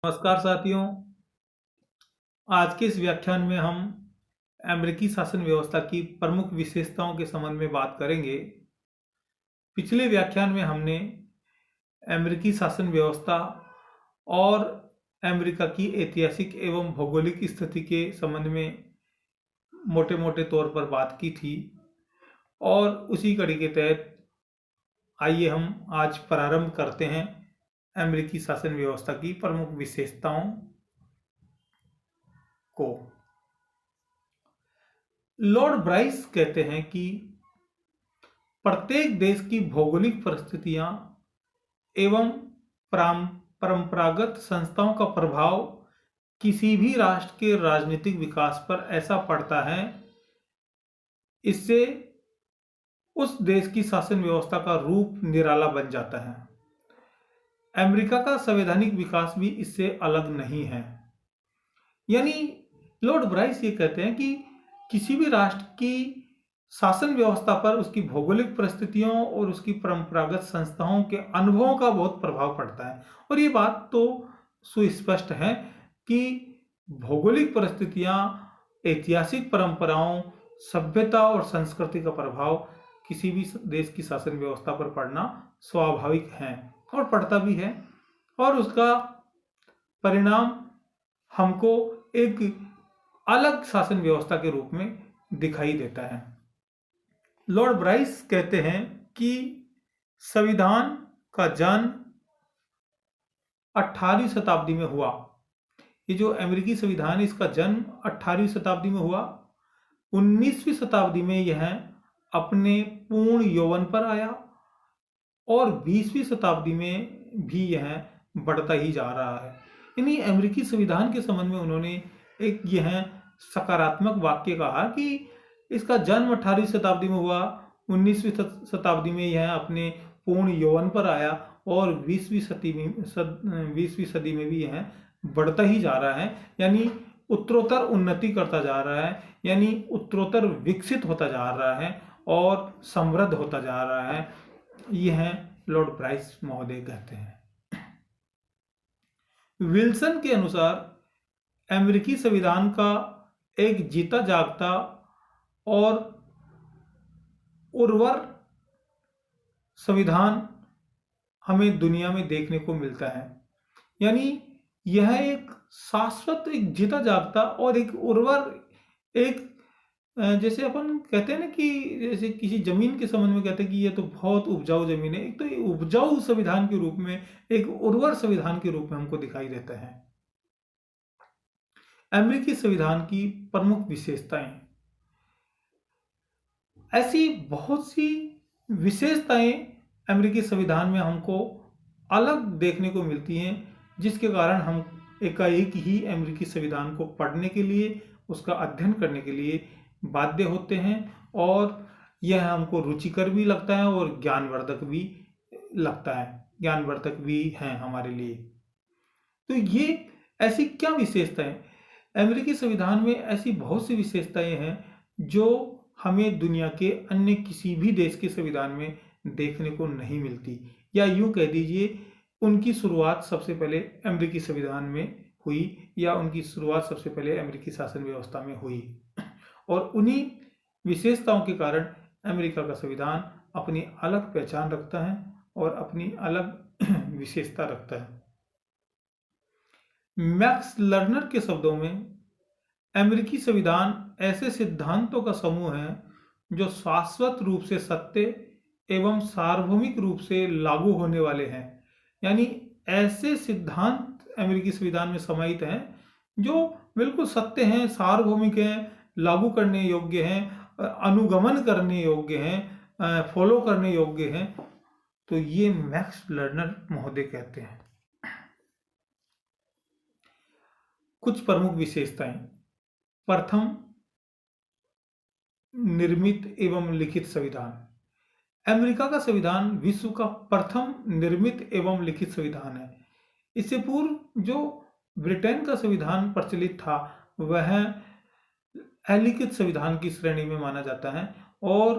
नमस्कार साथियों। आज के इस व्याख्यान में हम अमेरिकी शासन व्यवस्था की प्रमुख विशेषताओं के संबंध में बात करेंगे। पिछले व्याख्यान में हमने अमेरिकी शासन व्यवस्था और अमेरिका की ऐतिहासिक एवं भौगोलिक स्थिति के संबंध में मोटे मोटे तौर पर बात की थी और उसी कड़ी के तहत आइए हम आज प्रारंभ करते हैं अमेरिकी शासन व्यवस्था की प्रमुख विशेषताओं को। लॉर्ड ब्राइस कहते हैं कि प्रत्येक देश की भौगोलिक परिस्थितियां एवं परंपरागत संस्थाओं का प्रभाव किसी भी राष्ट्र के राजनीतिक विकास पर ऐसा पड़ता है, इससे उस देश की शासन व्यवस्था का रूप निराला बन जाता है। अमेरिका का संवैधानिक विकास भी इससे अलग नहीं है। यानी लॉर्ड ब्राइस ये कहते हैं कि किसी भी राष्ट्र की शासन व्यवस्था पर उसकी भौगोलिक परिस्थितियों और उसकी परंपरागत संस्थाओं के अनुभवों का बहुत प्रभाव पड़ता है। और ये बात तो सुस्पष्ट है कि भौगोलिक परिस्थितियां, ऐतिहासिक परंपराओं, सभ्यता और संस्कृति का प्रभाव किसी भी देश की शासन व्यवस्था पर पड़ना स्वाभाविक है और पड़ता भी है, और उसका परिणाम हमको एक अलग शासन व्यवस्था के रूप में दिखाई देता है। लॉर्ड ब्राइस कहते हैं कि संविधान का जन्म 18वीं शताब्दी में हुआ। ये जो अमेरिकी संविधान है, इसका जन्म 18वीं शताब्दी में हुआ। 19वीं शताब्दी में यह अपने पूर्ण यौवन पर आया और 20वीं शताब्दी में भी यह बढ़ता ही जा रहा है। यानी अमेरिकी संविधान के संबंध में उन्होंने एक यह सकारात्मक वाक्य कहा कि इसका जन्म 18वीं शताब्दी में हुआ, 19वीं शताब्दी में यह अपने पूर्ण यौवन पर आया और 20वीं सदी में भी यह बढ़ता ही जा रहा है। यानी उत्तरोत्तर उन्नति करता जा रहा है, यानी उत्तरोत्तर विकसित होता जा रहा है और समृद्ध होता जा रहा है। यह लॉर्ड ब्राइस महोदय कहते हैं। विल्सन के अनुसार अमेरिकी संविधान का एक जीता जागता और उर्वर संविधान हमें दुनिया में देखने को मिलता है। यानी यह एक शाश्वत, एक जीता जागता और एक उर्वर, एक जैसे अपन कहते हैं ना कि जैसे किसी जमीन के संबंध में कहते हैं कि ये तो बहुत उपजाऊ जमीन है, एक तो ये उपजाऊ संविधान के रूप में, एक उर्वर संविधान के रूप में हमको दिखाई देता है। अमेरिकी संविधान की प्रमुख विशेषताएं, ऐसी बहुत सी विशेषताएं अमेरिकी संविधान में हमको अलग देखने को मिलती हैं, जिसके कारण हम एकाएक ही अमेरिकी संविधान को पढ़ने के लिए, उसका अध्ययन करने के लिए बाध्य होते हैं और यह हमको रुचिकर भी लगता है और ज्ञानवर्धक भी लगता है, ज्ञानवर्धक भी हैं हमारे लिए। तो ये ऐसी क्या विशेषताएं, अमेरिकी संविधान में ऐसी बहुत सी विशेषताएं हैं जो हमें दुनिया के अन्य किसी भी देश के संविधान में देखने को नहीं मिलती, या यूं कह दीजिए उनकी शुरुआत सबसे पहले अमेरिकी संविधान में हुई, या उनकी शुरुआत सबसे पहले अमेरिकी शासन व्यवस्था में हुई। और उन्हीं विशेषताओं के कारण अमेरिका का संविधान अपनी अलग पहचान रखता है और अपनी अलग विशेषता रखता है। मैक्स लर्नर के शब्दों में, अमेरिकी संविधान ऐसे सिद्धांतों का समूह है जो शाश्वत रूप से सत्य एवं सार्वभौमिक रूप से लागू होने वाले हैं। यानी ऐसे सिद्धांत अमेरिकी संविधान में समाहित हैं जो बिल्कुल सत्य हैं, सार्वभौमिक हैं, लागू करने योग्य हैं, अनुगमन करने योग्य हैं, फॉलो करने योग्य हैं। तो ये मैक्स लर्नर महोदय कहते हैं। कुछ प्रमुख विशेषताएं। प्रथम, निर्मित एवं लिखित संविधान। अमेरिका का संविधान विश्व का प्रथम निर्मित एवं लिखित संविधान है। इससे पूर्व जो ब्रिटेन का संविधान प्रचलित था वह अलिखित संविधान की श्रेणी में माना जाता है और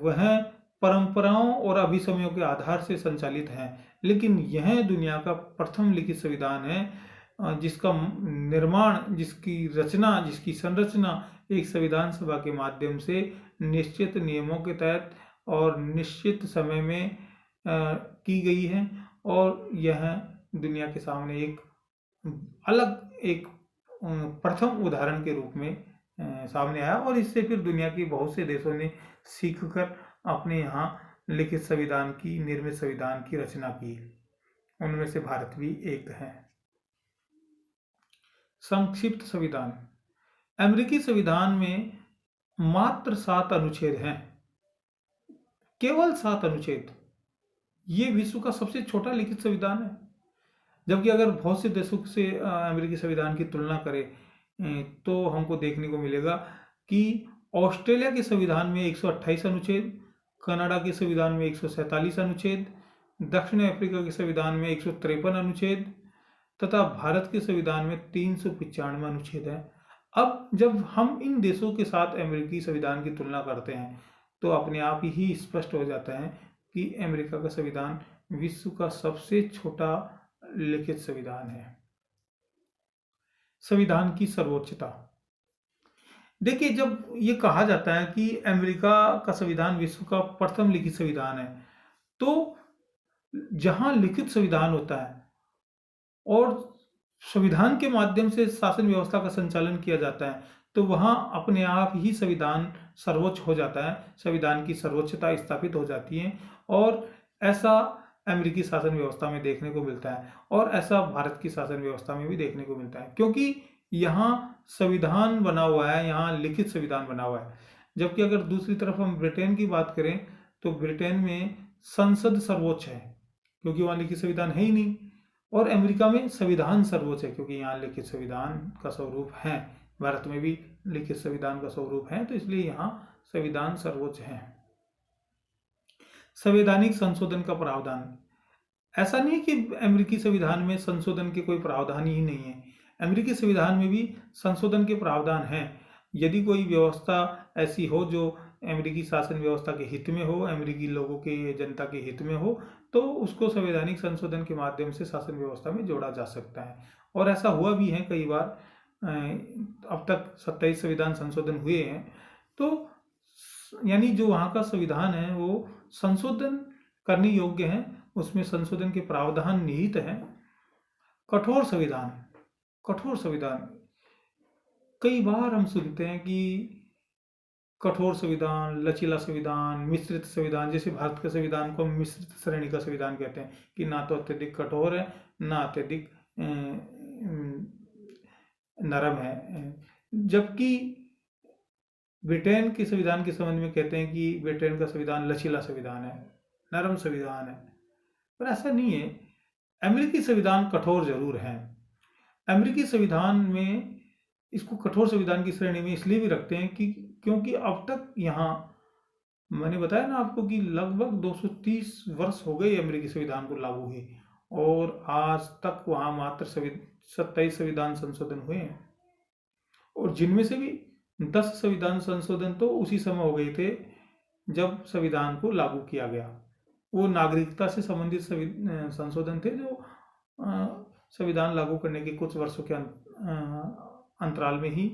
वह परंपराओं और अभिसमयों के आधार से संचालित हैं, लेकिन यह दुनिया का प्रथम लिखित संविधान है जिसका निर्माण, जिसकी रचना, जिसकी संरचना एक संविधान सभा के माध्यम से निश्चित नियमों के तहत और निश्चित समय में की गई है। और यह दुनिया के सामने एक अलग, एक प्रथम उदाहरण के रूप में सामने आया, और इससे फिर दुनिया के बहुत से देशों ने सीखकर अपने यहाँ लिखित संविधान की, निर्मित संविधान की रचना की। उनमें से भारत भी एक है। संक्षिप्त संविधान। अमेरिकी संविधान में मात्र 7 अनुच्छेद हैं, केवल 7 अनुच्छेद। ये विश्व का सबसे छोटा लिखित संविधान है। जबकि अगर बहुत से देशों से अमेरिकी संविधान की तुलना करें तो हमको देखने को मिलेगा कि ऑस्ट्रेलिया के संविधान में 128 अनुच्छेद, कनाडा के संविधान में 147 अनुच्छेद, दक्षिण अफ्रीका के संविधान में 153 अनुच्छेद तथा भारत के संविधान में 395 अनुच्छेद है। अब जब हम इन देशों के साथ अमेरिकी संविधान की तुलना करते हैं तो अपने आप ही स्पष्ट हो जाता है कि अमेरिका का संविधान विश्व का सबसे छोटा लिखित संविधान है। संविधान की सर्वोच्चता। देखिए, जब ये कहा जाता है कि अमेरिका का संविधान विश्व का प्रथम लिखित संविधान है, तो जहां लिखित संविधान होता है और संविधान के माध्यम से शासन व्यवस्था का संचालन किया जाता है, तो वहां अपने आप ही संविधान सर्वोच्च हो जाता है, संविधान की सर्वोच्चता स्थापित हो जाती है। और ऐसा अमेरिकी शासन व्यवस्था में देखने को मिलता है, और ऐसा भारत की शासन व्यवस्था में भी देखने को मिलता है, क्योंकि यहाँ संविधान बना हुआ है, यहाँ लिखित संविधान बना हुआ है। जबकि अगर दूसरी तरफ हम ब्रिटेन की बात करें तो ब्रिटेन में संसद सर्वोच्च है, क्योंकि वहाँ लिखित संविधान है ही नहीं। और अमेरिका में संविधान सर्वोच्च है, क्योंकि यहाँ लिखित संविधान का स्वरूप है। भारत में भी लिखित संविधान का स्वरूप है, तो इसलिए यहाँ संविधान सर्वोच्च है। संवैधानिक संशोधन का प्रावधान। ऐसा नहीं कि अमेरिकी संविधान में संशोधन के कोई प्रावधान ही नहीं है, अमेरिकी संविधान में भी संशोधन के प्रावधान हैं। यदि कोई व्यवस्था ऐसी हो जो अमेरिकी शासन व्यवस्था के हित में हो, अमेरिकी लोगों के, जनता के हित में हो, तो उसको संवैधानिक संशोधन के माध्यम से शासन व्यवस्था में जोड़ा जा सकता है। और ऐसा हुआ भी है कई बार। अब तक 27 संविधान संशोधन हुए हैं, तो यानी जो वहाँ का संविधान है वो संशोधन करने योग्य है, उसमें संशोधन के प्रावधान निहित हैं। कठोर संविधान। कठोर संविधान, कई बार हम सुनते हैं कि कठोर संविधान, लचीला संविधान, मिश्रित संविधान। जैसे भारत के संविधान को मिश्रित श्रेणी का संविधान कहते हैं कि ना तो अत्यधिक कठोर है, ना अत्यधिक नरम है। जबकि ब्रिटेन के संविधान के संबंध में कहते हैं कि ब्रिटेन का संविधान लचीला संविधान है, नरम संविधान है, पर ऐसा नहीं है। अमेरिकी संविधान कठोर जरूर है। अमेरिकी संविधान में इसको कठोर संविधान की श्रेणी में इसलिए भी रखते हैं कि क्योंकि अब तक यहाँ, मैंने बताया ना आपको कि लगभग 230 वर्ष हो गए अमेरिकी संविधान को लागू हुए, और आज तक वहाँ मात्र 27 संविधान संशोधन हुए हैं, और जिनमें से भी 10 संविधान संशोधन तो उसी समय हो गए थे जब संविधान को लागू किया गया। वो नागरिकता से संबंधित संशोधन थे जो संविधान लागू करने के कुछ वर्षों के अंतराल में ही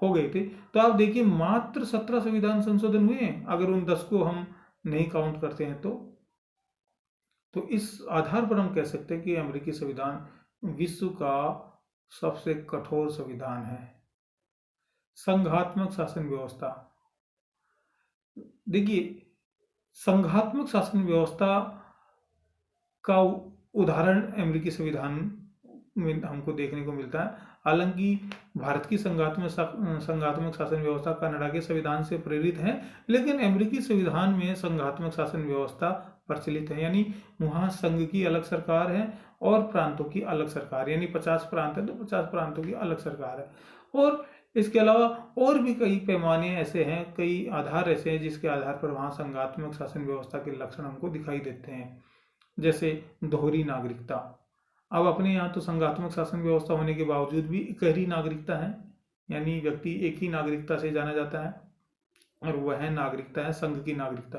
हो गए थे। तो आप देखिए, मात्र 17 संविधान संशोधन हुए हैं, अगर उन 10 को हम नहीं काउंट करते हैं तो इस आधार पर हम कह सकते हैं कि अमेरिकी संविधान विश्व का सबसे कठोर संविधान है। संघात्मक शासन व्यवस्था। देखिए, संघात्मक शासन व्यवस्था का उदाहरण अमेरिकी संविधान में हमको देखने को मिलता है। हालांकि भारत की संघात्मक शासन व्यवस्था कनाडा के संविधान से प्रेरित है, लेकिन अमेरिकी संविधान में संघात्मक शासन व्यवस्था प्रचलित है। यानी वहाँ संघ की अलग सरकार है और प्रांतों की अलग सरकार, यानी 50 प्रांत है तो 50 प्रांतों की अलग सरकार है। और इसके अलावा और भी कई पैमाने ऐसे हैं, कई आधार ऐसे हैं जिसके आधार पर वहाँ संघात्मक शासन व्यवस्था के लक्षण हमको दिखाई देते हैं। जैसे दोहरी नागरिकता। अब अपने यहाँ तो संघात्मक शासन व्यवस्था होने के बावजूद भी इकहरी नागरिकता है, यानी व्यक्ति एक ही नागरिकता से जाना जाता है, और वह नागरिकता है संघ की नागरिकता।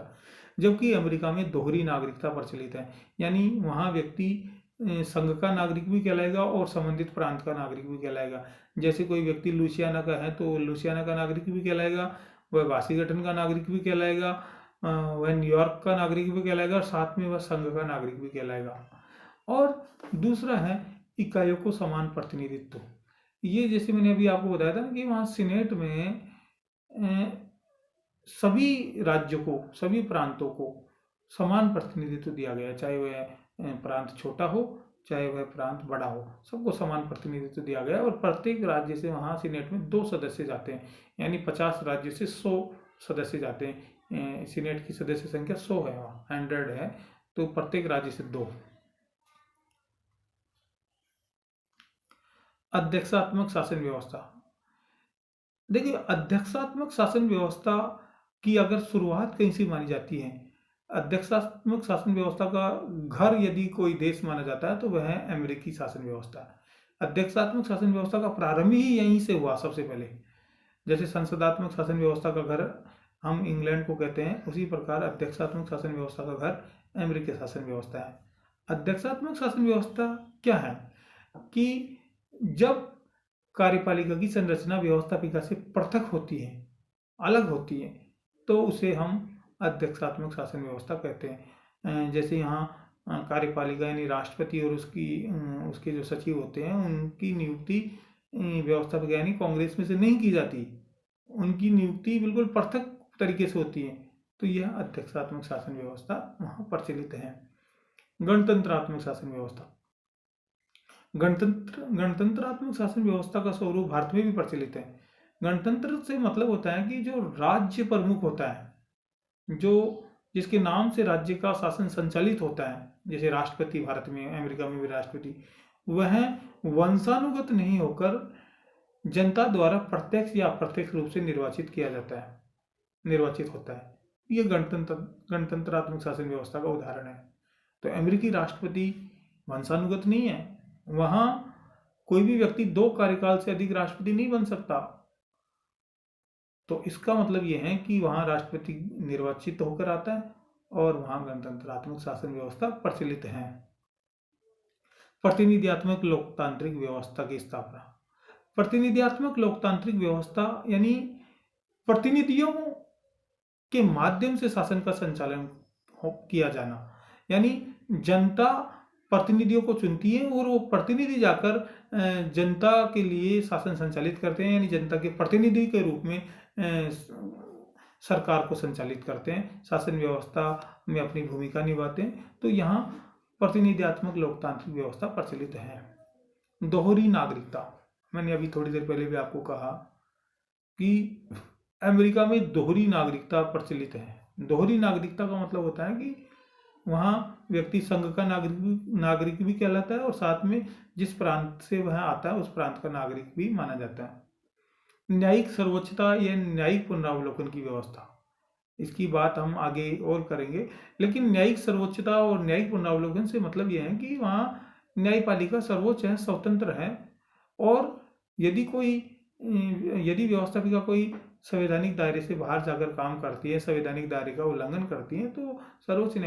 जबकि अमेरिका में दोहरी नागरिकता प्रचलित है। यानी वहाँ व्यक्ति संघ का नागरिक भी कहलाएगा और संबंधित प्रांत का नागरिक भी कहलाएगा। जैसे कोई व्यक्ति लुसियाना का है तो लुसियाना का नागरिक भी कहलाएगा, वह वाशिंगटन का नागरिक भी कहलाएगा, वह न्यूयॉर्क का नागरिक भी कहलाएगा और साथ में वह संघ का नागरिक भी कहलाएगा। और दूसरा है इकाइयों को समान प्रतिनिधित्व। ये जैसे मैंने अभी आपको बताया था ना कि वहाँ सीनेट में सभी राज्यों को, सभी प्रांतों को समान प्रतिनिधित्व दिया गया है, चाहे वह प्रांत छोटा हो चाहे वह प्रांत बड़ा हो, सबको समान प्रतिनिधित्व दिया गया है। और प्रत्येक राज्य से वहाँ सीनेट में 2 सदस्य जाते हैं, यानी 50 राज्य से 100 सदस्य जाते हैं। सीनेट की सदस्य संख्या 100 है, वहाँ 100 है, तो प्रत्येक राज्य से 2। अध्यक्षात्मक शासन व्यवस्था। देखिए, अध्यक्षात्मक शासन व्यवस्था की अगर शुरुआत कहीं से मानी जाती है, अध्यक्षात्मक शासन व्यवस्था का घर यदि कोई देश माना जाता है तो वह है अमेरिकी शासन व्यवस्था। अध्यक्षात्मक शासन व्यवस्था का प्रारंभ ही यहीं से हुआ सबसे पहले। जैसे संसदात्मक शासन व्यवस्था का घर हम इंग्लैंड को कहते हैं, उसी प्रकार अध्यक्षात्मक शासन व्यवस्था का घर अमेरिकी शासन व्यवस्था है। अध्यक्षात्मक शासन व्यवस्था क्या है कि जब कार्यपालिका की संरचना व्यवस्थापिका से पृथक होती है, अलग होती है, तो उसे हम अध्यक्षात्मक शासन व्यवस्था कहते हैं। जैसे यहाँ कार्यपालिका यानी राष्ट्रपति और उसके जो सचिव होते हैं उनकी नियुक्ति व्यवस्थापिका यानी कांग्रेस में से नहीं की जाती, उनकी नियुक्ति बिल्कुल पृथक तरीके से होती है। तो यह अध्यक्षात्मक शासन व्यवस्था वहाँ प्रचलित है। गणतंत्रात्मक शासन व्यवस्था। गणतंत्रात्मक शासन व्यवस्था का स्वरूप भारत में भी प्रचलित है। गणतंत्र से मतलब होता है कि जो राज्य प्रमुख होता है, जो जिसके नाम से राज्य का शासन संचालित होता है, जैसे राष्ट्रपति भारत में, अमेरिका में भी राष्ट्रपति, वह वंशानुगत नहीं होकर जनता द्वारा प्रत्यक्ष या अप्रत्यक्ष रूप से निर्वाचित होता है। ये गणतंत्रात्मक शासन व्यवस्था का उदाहरण है। तो अमेरिकी राष्ट्रपति वंशानुगत नहीं है, वहां कोई भी व्यक्ति 2 कार्यकाल से अधिक राष्ट्रपति नहीं बन सकता। तो इसका मतलब यह है कि वहां राष्ट्रपति निर्वाचित होकर आता है और वहां गणतंत्रात्मक शासन व्यवस्था प्रचलित है। प्रतिनिधियात्मक लोकतांत्रिक व्यवस्था की स्थापना। प्रतिनिधियात्मक लोकतांत्रिक व्यवस्था यानी प्रतिनिधियों के माध्यम से शासन का संचालन किया जाना, यानी जनता प्रतिनिधियों को चुनती है और वो प्रतिनिधि जाकर जनता के लिए शासन संचालित करते हैं, यानी जनता के प्रतिनिधि के रूप में सरकार को संचालित करते हैं, शासन व्यवस्था में अपनी भूमिका निभाते हैं। तो यहाँ प्रतिनिधियात्मक लोकतांत्रिक व्यवस्था प्रचलित है। दोहरी नागरिकता। मैंने अभी थोड़ी देर पहले भी आपको कहा कि अमेरिका में दोहरी नागरिकता प्रचलित है। दोहरी नागरिकता का मतलब होता है कि वहाँ व्यक्ति संघ का नागरिक भी कहलाता है और साथ में जिस प्रांत से वह आता है उस प्रांत का नागरिक भी माना जाता है। न्यायिक सर्वोच्चता या न्यायिक पुनरावलोकन की व्यवस्था, इसकी बात हम आगे और करेंगे, लेकिन न्यायिक सर्वोच्चता और न्यायिक पुनरावलोकन से मतलब यह है कि वहाँ न्यायपालिका सर्वोच्च है, स्वतंत्र है, और यदि व्यवस्थापिका कोई संवैधानिक दायरे से बाहर जाकर काम करती है, संवैधानिक दायरे का उल्लंघन करती है, तो सर्वोच्च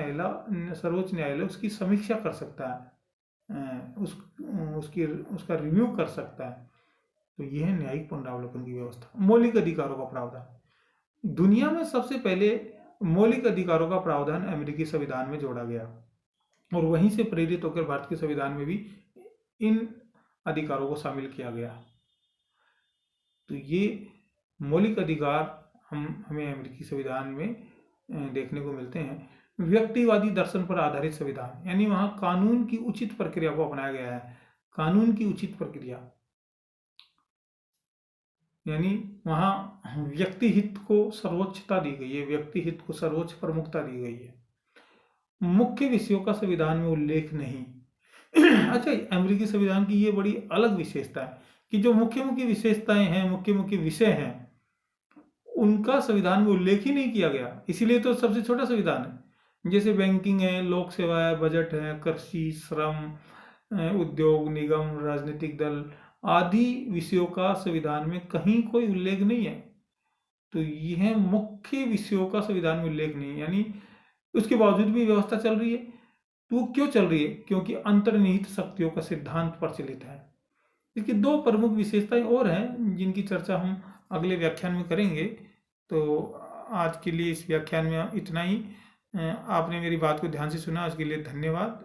न्यायालय उसकी समीक्षा कर सकता है, उसका रिव्यू कर सकता है। तो यह है न्यायिक पुनरावलोकन की व्यवस्था। मौलिक अधिकारों का प्रावधान। दुनिया में सबसे पहले मौलिक अधिकारों का प्रावधान अमेरिकी संविधान में जोड़ा गया और वहीं से प्रेरित होकर भारत के संविधान में भी इन अधिकारों को शामिल किया गया। तो ये मौलिक अधिकार हमें अमेरिकी संविधान में देखने को मिलते हैं। व्यक्तिवादी दर्शन पर आधारित संविधान, यानी वहाँ कानून की उचित प्रक्रिया को अपनाया गया है। कानून की उचित प्रक्रिया यानी वहाँ व्यक्ति हित को सर्वोच्चता दी गई है, व्यक्ति हित को सर्वोच्च प्रमुखता दी गई है। मुख्य विषयों का संविधान में उल्लेख नहीं। अच्छा, अमेरिकी संविधान की ये बड़ी अलग विशेषता है कि जो मुख्य विशेषताएं हैं, मुख्य विषय हैं, उनका संविधान में उल्लेख ही नहीं किया गया। इसीलिए तो सबसे छोटा संविधान है। जैसे बैंकिंग है, लोक सेवा है, बजट है, कृषि, श्रम, उद्योग, निगम, राजनीतिक दल आदि विषयों का संविधान में कहीं कोई उल्लेख नहीं है। तो यह मुख्य विषयों का संविधान में उल्लेख नहीं, यानी उसके बावजूद भी व्यवस्था चल रही है। तो वो क्यों चल रही है? क्योंकि अंतर्निहित शक्तियों का सिद्धांत प्रचलित है। इसकी दो प्रमुख विशेषताएं और हैं जिनकी चर्चा हम अगले व्याख्यान में करेंगे। तो आज के लिए इस व्याख्यान में इतना ही। आपने मेरी बात को ध्यान से सुना, उसके लिए धन्यवाद।